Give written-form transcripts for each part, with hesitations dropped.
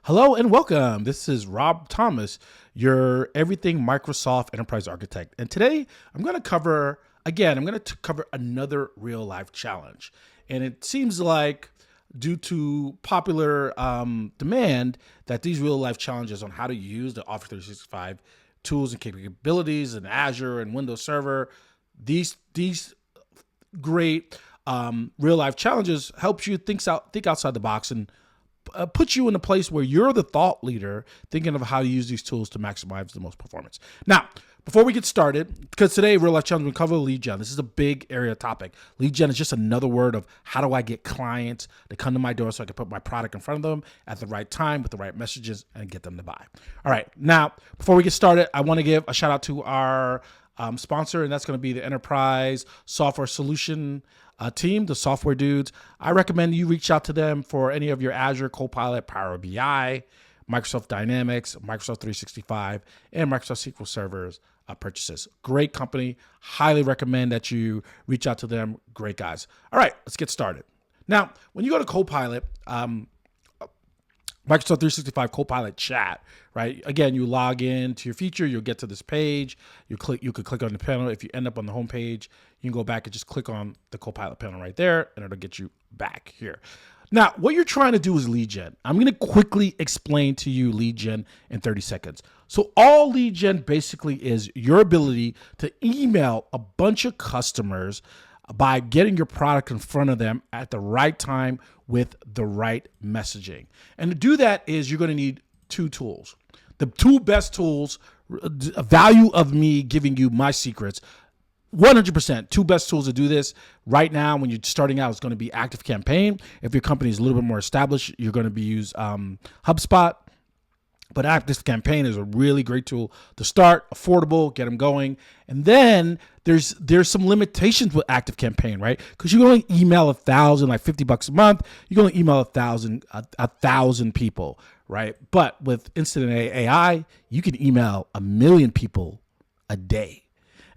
Hello and welcome. This is Rob Thomas, your everything Microsoft Enterprise Architect. And today I'm going to cover another real life challenge. And it seems like due to popular demand that these real life challenges on how to use the Office 365 tools and capabilities in Azure and Windows Server, these great real life challenges helps you think outside the box and puts you in a place where you're the thought leader thinking of how to use these tools to maximize the most performance. Now, before we get started, because today real life challenge we cover lead gen. This is a big area topic. Lead gen is just another word of how do I get clients to come to my door so I can put my product in front of them at the right time with the right messages and get them to buy. All right. Now, before we get started, I want to give a shout out to our sponsor, and that's going to be the Enterprise Software Solution team, the software dudes. I recommend you reach out to them for any of your Azure, Copilot, Power BI, Microsoft Dynamics, Microsoft 365, and Microsoft SQL servers purchases. Great company. Highly recommend that you reach out to them. Great guys. All right, let's get started. Now, when you go to Copilot, Microsoft 365 Copilot Chat, right? Again, you log in to your feature, you'll get to this page. You could click on the panel. If you end up on the home page, you can go back and just click on the Copilot panel right there, and it'll get you back here. Now, what you're trying to do is lead gen. I'm going to quickly explain to you lead gen in 30 seconds. So all lead gen basically is your ability to email a bunch of customers by getting your product in front of them at the right time with the right messaging. And to do that is you're going to need two tools. The two best tools, value of me giving you my secrets, 100%, two best tools to do this right now when you're starting out is going to be ActiveCampaign. If your company is a little bit more established, you're going to be use HubSpot. But ActiveCampaign is a really great tool to start, affordable, get them going. And then there's some limitations with ActiveCampaign, right? Because you can only email 1,000, like $50 a month. You can only email 1,000 people, right? But with Instant AI, you can email 1 million people a day.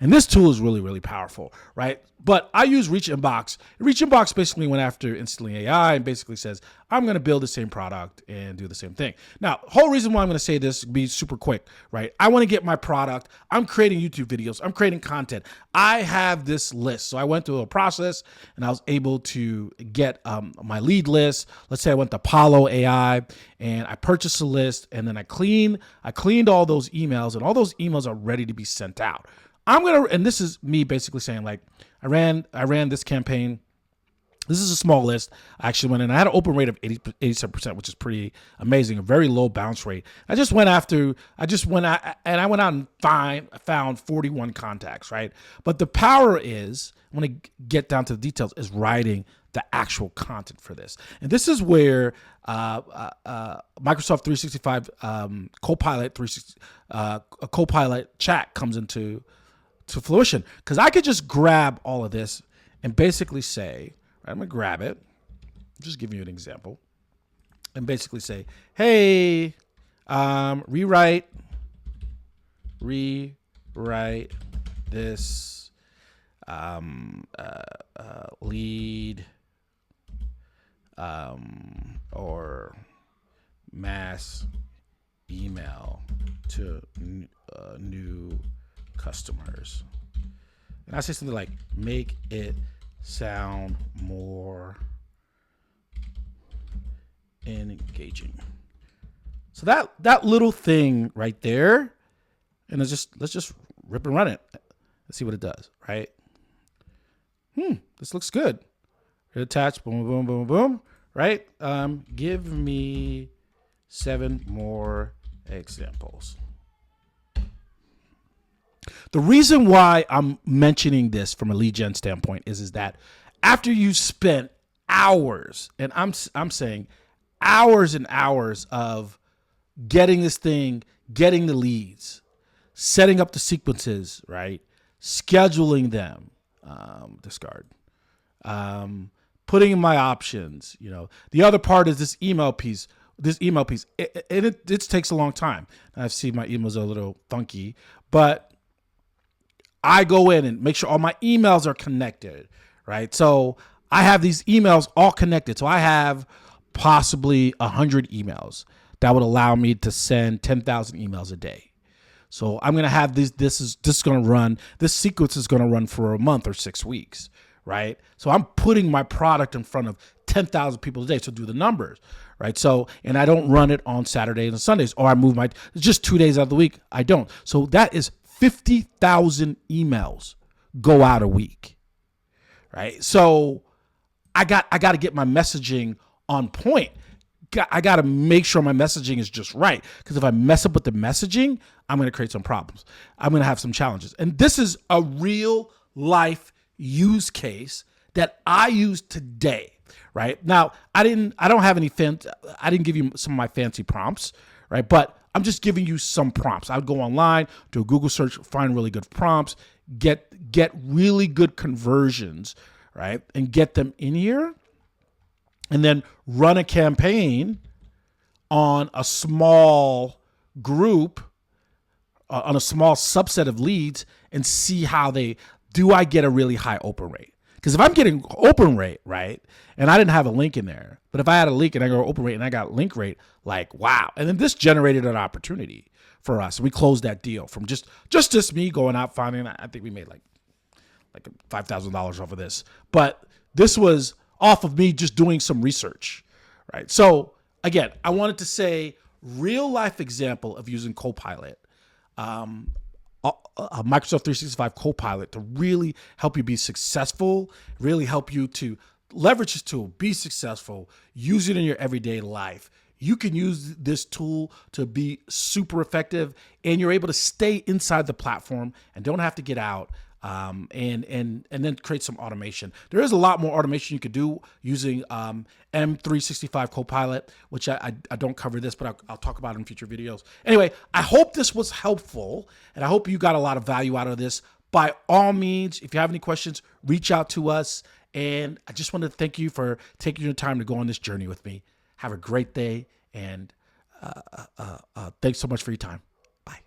And this tool is really, really powerful, right? But I use Reach Inbox. Reach Inbox basically went after Instantly AI and basically says, I'm going to build the same product and do the same thing. Now, the whole reason why I'm going to say this, be super quick, right? I want to get my product. I'm creating YouTube videos. I'm creating content. I have this list. So I went through a process and I was able to get my lead list. Let's say I went to Apollo AI and I purchased a list and then I cleaned all those emails, and all those emails are ready to be sent out. And this is me basically saying, like, I ran this campaign. This is a small list. I actually went in. I had an open rate of 87%, which is pretty amazing. A very low bounce rate. I went out and found 41 contacts, right? But the power is, when I get down to the details, is writing the actual content for this. And this is where Microsoft 365 Copilot Chat comes into fruition, because I could just grab all of this and basically say, right, I'm gonna grab it, just giving you an example, and basically say, hey, rewrite this lead or mass email to new customers. And I say something like, make it sound more engaging. So that little thing right there, and let's just rip and run it. Let's see what it does, right? This looks good. Hit attach, boom, boom, boom, boom, right? Give me 7 more examples. The reason why I'm mentioning this from a lead gen standpoint is that after you spent hours, and I'm saying hours and hours of getting this thing, getting the leads, setting up the sequences, right? Scheduling them, discard, putting in my options, the other part is this email piece. It takes a long time. I see my emails are a little funky, but I go in and make sure all my emails are connected, right? So I have these emails all connected. So I have possibly 100 emails that would allow me to send 10,000 emails a day. So I'm going to have this sequence is going to run for a month or 6 weeks, right? So I'm putting my product in front of 10,000 people a day. So do the numbers, right? So, and I don't run it on Saturdays and Sundays, or I move just 2 days out of the week. I don't. So that is 50,000 emails go out a week, right? So I got to get my messaging on point. I got to make sure my messaging is just right. Because if I mess up with the messaging, I'm going to create some problems. I'm going to have some challenges. And this is a real life use case that I use today, right? Now, I didn't give you some of my fancy prompts, right? But I'm just giving you some prompts. I would go online, do a Google search, find really good prompts, get really good conversions, right? And get them in here. And then run a campaign on a small group, on a small subset of leads, and see how I get a really high open rate? Because if I'm getting open rate, right, and I didn't have a link in there, but if I had a link and I got open rate and I got link rate, like, wow. And then this generated an opportunity for us. We closed that deal from just me going out finding, I think we made like $5,000 off of this. But this was off of me just doing some research, right? So again, I wanted to say real life example of using Copilot, a Microsoft 365 Copilot, to really help you be successful, really help you to leverage this tool, be successful, use it in your everyday life. You can use this tool to be super effective, and you're able to stay inside the platform and don't have to get out. And then create some automation. There is a lot more automation you could do using M365 Copilot, which I don't cover this, but I'll talk about it in future videos. Anyway, I hope this was helpful, and I hope you got a lot of value out of this. By all means, if you have any questions, reach out to us. And I just want to thank you for taking your time to go on this journey with me. Have a great day, and thanks so much for your time. Bye.